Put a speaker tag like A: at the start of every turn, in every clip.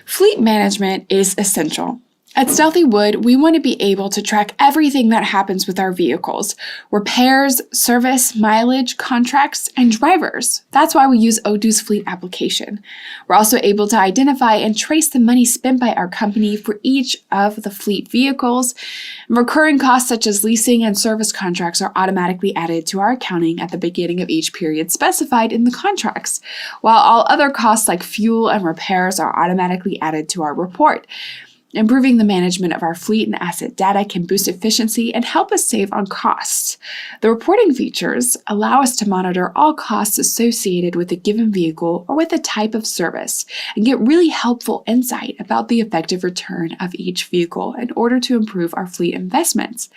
A: Fleet management is essential. At Stealthy Wood, we want to be able to track everything that happens with our vehicles: repairs, service, mileage, contracts, and drivers. That's why we use Odoo's Fleet application. We're also able to identify and trace the money spent by our company for each of the fleet vehicles. Recurring costs such as leasing and service contracts are automatically added to our accounting at the beginning of each period specified in the contracts, while all other costs like fuel and repairs are automatically added to our report. Improving the management of our fleet and asset data can boost efficiency and help us save on costs. The reporting features allow us to monitor all costs associated with a given vehicle or with a type of service and get really helpful insight about the effective return of each vehicle in order to improve our fleet investments.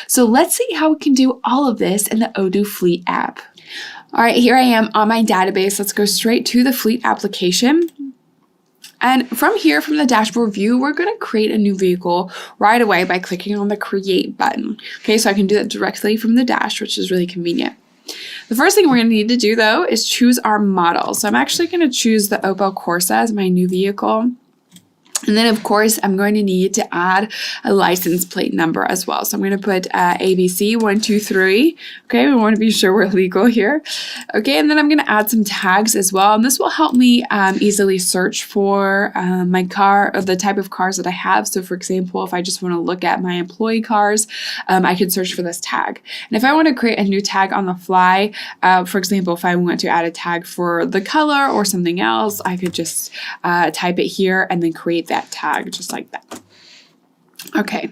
A: So let's see how we can do all of this in the Odoo Fleet app. All right, here I am on my database. Let's go straight to the Fleet application. And from here, from the dashboard view, we're going to create a new vehicle right away by clicking on the Create button. Okay, so I can do that directly from the dash, which is really convenient. The first thing we're going to need to do, though, is choose our model. So I'm actually going to choose the Opel Corsa as my new vehicle. And then, of course, I'm going to need to add a license plate number as well. So I'm going to put ABC123. Okay, we want to be sure we're legal here. Okay, and then I'm going to add some tags as well. And this will help me easily search for my car or the type of cars that I have. So, for example, if I just want to look at my employee cars, I can search for this tag. And if I want to create a new tag on the fly, for example, if I want to add a tag for the color or something else, I could just type it here and then create that tag just like that. Okay,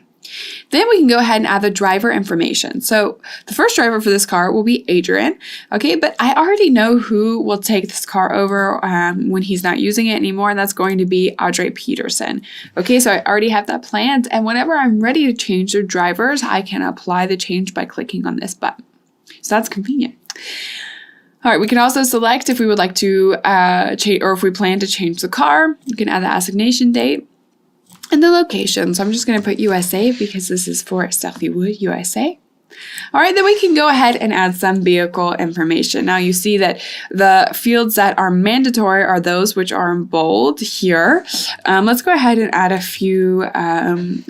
A: then we can go ahead and add the driver information. So the first driver for this car will be Adrian. Okay, but I already know who will take this car over when he's not using it anymore, and that's going to be Audrey Peterson. Okay, so I already have that planned, and whenever I'm ready to change the drivers, I can apply the change by clicking on this button. So that's convenient. All right, we can also select if we would like to change, or if we plan to change the car. You can add the assignation date and the location. So I'm just going to put USA because this is for Stealthy Wood, USA. All right, then we can go ahead and add some vehicle information. Now you see that the fields that are mandatory are those which are in bold here. Let's go ahead and add a few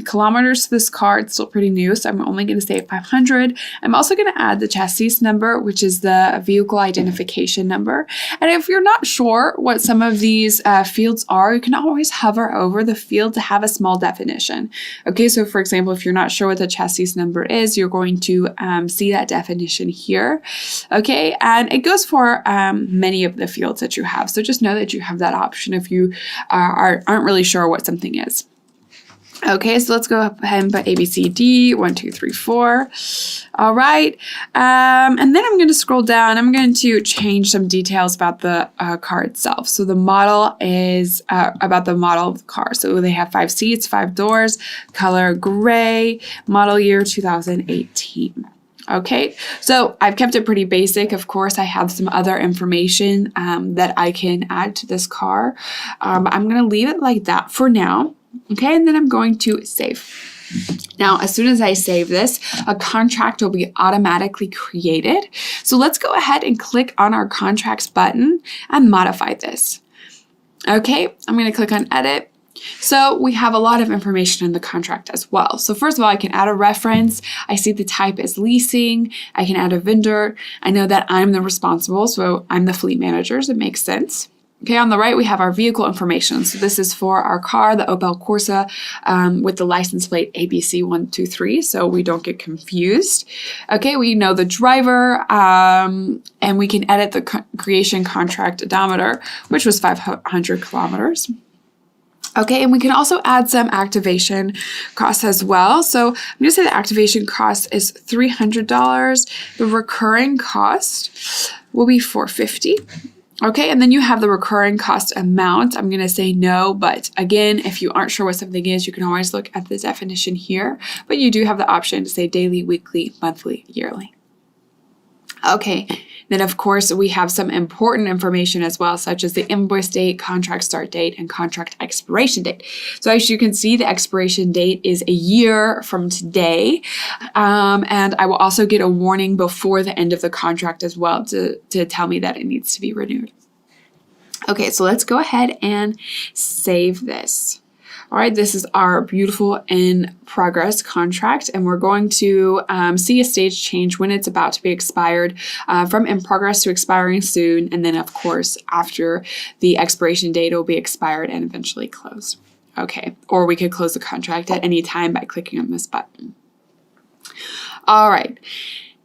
A: kilometers to this car. It's still pretty new, so I'm only going to say 500. I'm also going to add the chassis number, which is the vehicle identification number. And if you're not sure what some of these fields are, you can always hover over the field to have a small definition. Okay, so for example, if you're not sure what the chassis number is, you're going to see that definition here. Okay, and it goes for many of the fields that you have. So just know that you have that option if you aren't really sure what something is. Okay, so let's go ahead and put ABCD 1, 2, 3, 4. All right, and then I'm going to scroll down. I'm going to change some details about the car itself. So the model is about the model of the car. So they have 5 seats, 5 doors, color gray, model year 2018. Okay, so I've kept it pretty basic. Of course, I have some other information that I can add to this car. I'm going to leave it like that for now. Okay, and then I'm going to save. Now, as soon as I save this, a contract will be automatically created. So let's go ahead and click on our contracts button and modify this. Okay, I'm going to click on edit. So we have a lot of information in the contract as well. So first of all, I can add a reference. I see the type as leasing. I can add a vendor. I know that I'm the responsible, so I'm the fleet manager, so it makes sense. Okay, on the right, we have our vehicle information. So this is for our car, the Opel Corsa, with the license plate ABC123, so we don't get confused. Okay, we know the driver, and we can edit the creation contract odometer, which was 500 kilometers. Okay, and we can also add some activation costs as well. So I'm going to say the activation cost is $300. The recurring cost will be $450. Okay, and then you have the recurring cost amount. I'm going to say no, but again, if you aren't sure what something is, you can always look at the definition here. But you do have the option to say daily, weekly, monthly, yearly. Okay, then of course we have some important information as well, such as the invoice date, contract start date, and contract expiration date. So as you can see, the expiration date is a year from today, and I will also get a warning before the end of the contract as well to tell me that it needs to be renewed. Okay, so let's go ahead and save this. All right, this is our beautiful in progress contract, and we're going to see a stage change when it's about to be expired from in progress to expiring soon. And then, of course, after the expiration date, it will be expired and eventually closed. Okay, or we could close the contract at any time by clicking on this button. All right,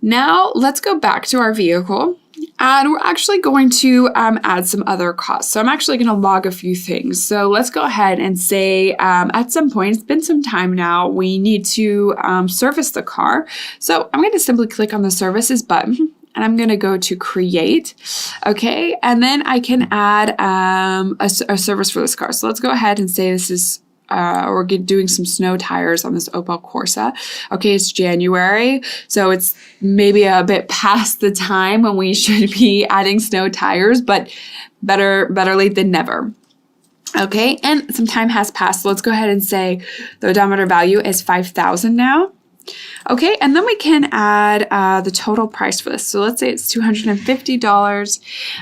A: now let's go back to our vehicle. And we're actually going to add some other costs. So I'm actually going to log a few things. So let's go ahead and say at some point, it's been some time now, we need to service the car. So I'm going to simply click on the services button. And I'm going to go to create. Okay. And then I can add a service for this car. So let's go ahead and say this is we're doing some snow tires on this Opel Corsa. Okay, it's January, so it's maybe a bit past the time when we should be adding snow tires, but better late than never. Okay, and some time has passed. So let's go ahead and say the odometer value is 5,000 now. Okay, and then we can add the total price for this. So let's say it's $250.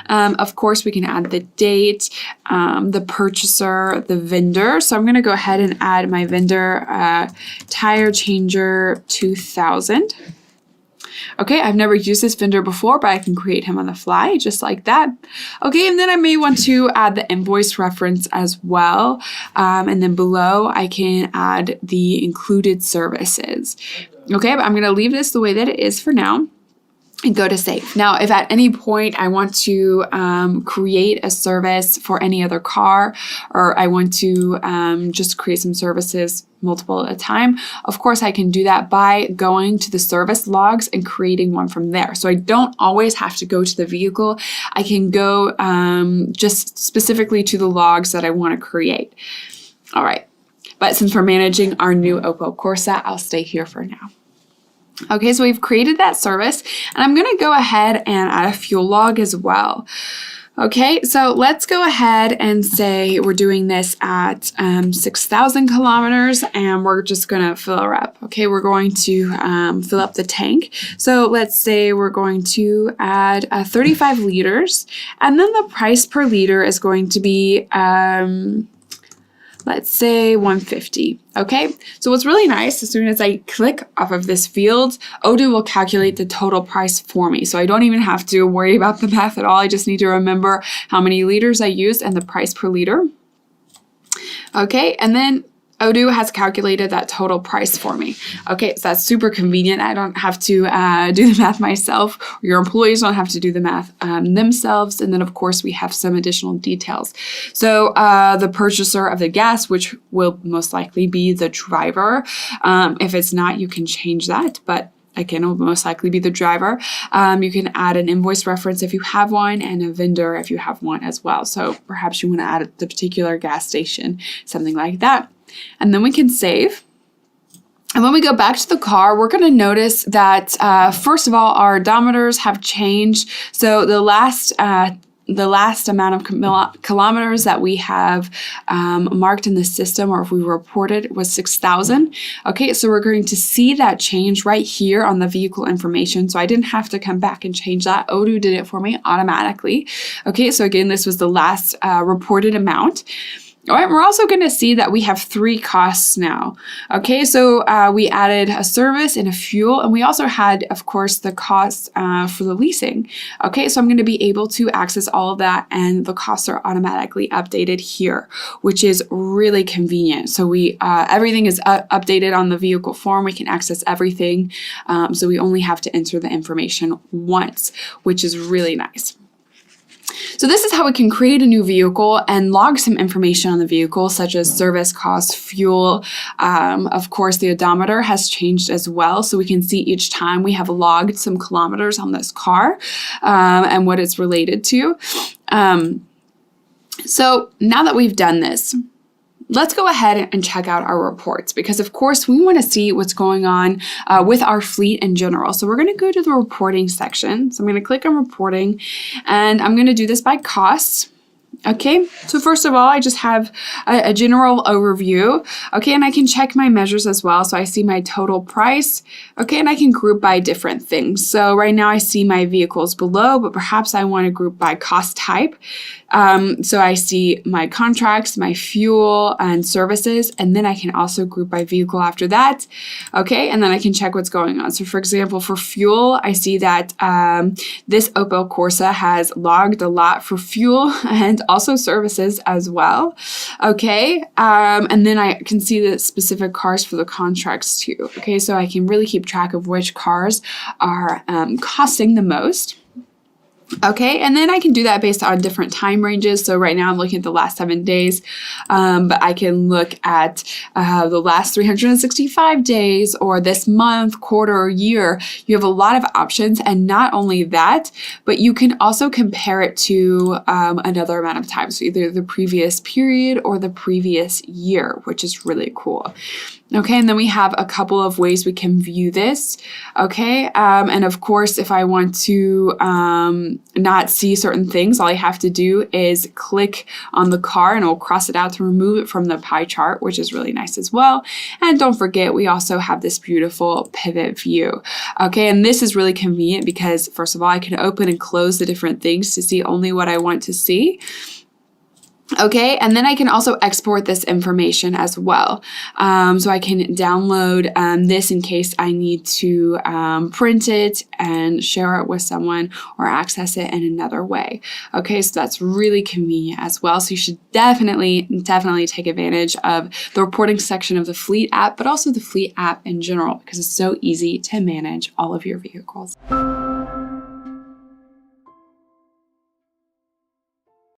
A: Of course, we can add the date, the purchaser, the vendor. So I'm going to go ahead and add my vendor, tire changer 2000. Okay, I've never used this vendor before, but I can create him on the fly, just like that. Okay, and then I may want to add the invoice reference as well. And then below, I can add the included services. Okay, but I'm going to leave this the way that it is for now. And go to save. Now, if at any point I want to create a service for any other car, or I want to just create some services multiple at a time, of course I can do that by going to the service logs and creating one from there. So I don't always have to go to the vehicle. I can go just specifically to the logs that I want to create. All right. But since we're managing our new Opel Corsa, I'll stay here for now. Okay, so we've created that service, and I'm going to go ahead and add a fuel log as well. Okay, so let's go ahead and say we're doing this at 6,000 kilometers, and we're just going to fill her up. Okay, we're going to fill up the tank. So let's say we're going to add 35 liters, and then the price per liter is going to be let's say 150. Okay, so what's really nice, as soon as I click off of this field, Odoo will calculate the total price for me. So I don't even have to worry about the math at all. I just need to remember how many liters I used and the price per liter. Okay, and then Odoo has calculated that total price for me. Okay, so that's super convenient. I don't have to do the math myself. Your employees don't have to do the math themselves. And then, of course, we have some additional details. So the purchaser of the gas, which will most likely be the driver. If it's not, you can change that. But again, it will most likely be the driver. You can add an invoice reference if you have one, and a vendor if you have one as well. So perhaps you want to add the particular gas station, something like that. And then we can save. And when we go back to the car, we're going to notice that, first of all, our odometers have changed. So the last amount of kilometers that we have marked in the system, or if we reported, was 6,000. Okay, so we're going to see that change right here on the vehicle information. So I didn't have to come back and change that. Odoo did it for me automatically. Okay, so again, this was the last reported amount. All right, we're also going to see that we have 3 costs now. Okay, so we added a service and a fuel, and we also had, of course, the costs for the leasing. Okay, so I'm going to be able to access all of that, and the costs are automatically updated here, which is really convenient. So we everything is updated on the vehicle form. We can access everything, so we only have to enter the information once, which is really nice. So this is how we can create a new vehicle and log some information on the vehicle, such as service costs, fuel. Of course, the odometer has changed as well, so we can see each time we have logged some kilometers on this car and what it's related to. So now that we've done this, let's go ahead and check out our reports, because of course we want to see what's going on with our fleet in general. So we're going to go to the reporting section. So I'm going to click on reporting, and I'm going to do this by costs. Okay, so first of all, I just have a general overview. Okay, and I can check my measures as well. So I see my total price. Okay, and I can group by different things. So right now I see my vehicles below, but perhaps I want to group by cost type. So I see my contracts, my fuel and services, and then I can also group by vehicle after that. Okay, and then I can check what's going on. So for example, for fuel, I see that this Opel Corsa has logged a lot for fuel and also services as well. Okay, and then I can see the specific cars for the contracts too. Okay, so I can really keep track of which cars are costing the most. Okay, and then I can do that based on different time ranges. So right now I'm looking at the last 7 days, but I can look at the last 365 days or this month, quarter, or year. You have a lot of options, and not only that, but you can also compare it to another amount of time. So either the previous period or the previous year, which is really cool. Okay, and then we have a couple of ways we can view this. Okay, and of course, if I want to not see certain things, all I have to do is click on the car and it'll cross it out to remove it from the pie chart, which is really nice as well. And don't forget, we also have this beautiful pivot view. Okay, and this is really convenient because first of all, I can open and close the different things to see only what I want to see. Okay, and then I can also export this information as well. So I can download this in case I need to print it and share it with someone or access it in another way. Okay, so that's really convenient as well. So you should definitely take advantage of the reporting section of the Fleet app, but also the Fleet app in general because it's so easy to manage all of your vehicles.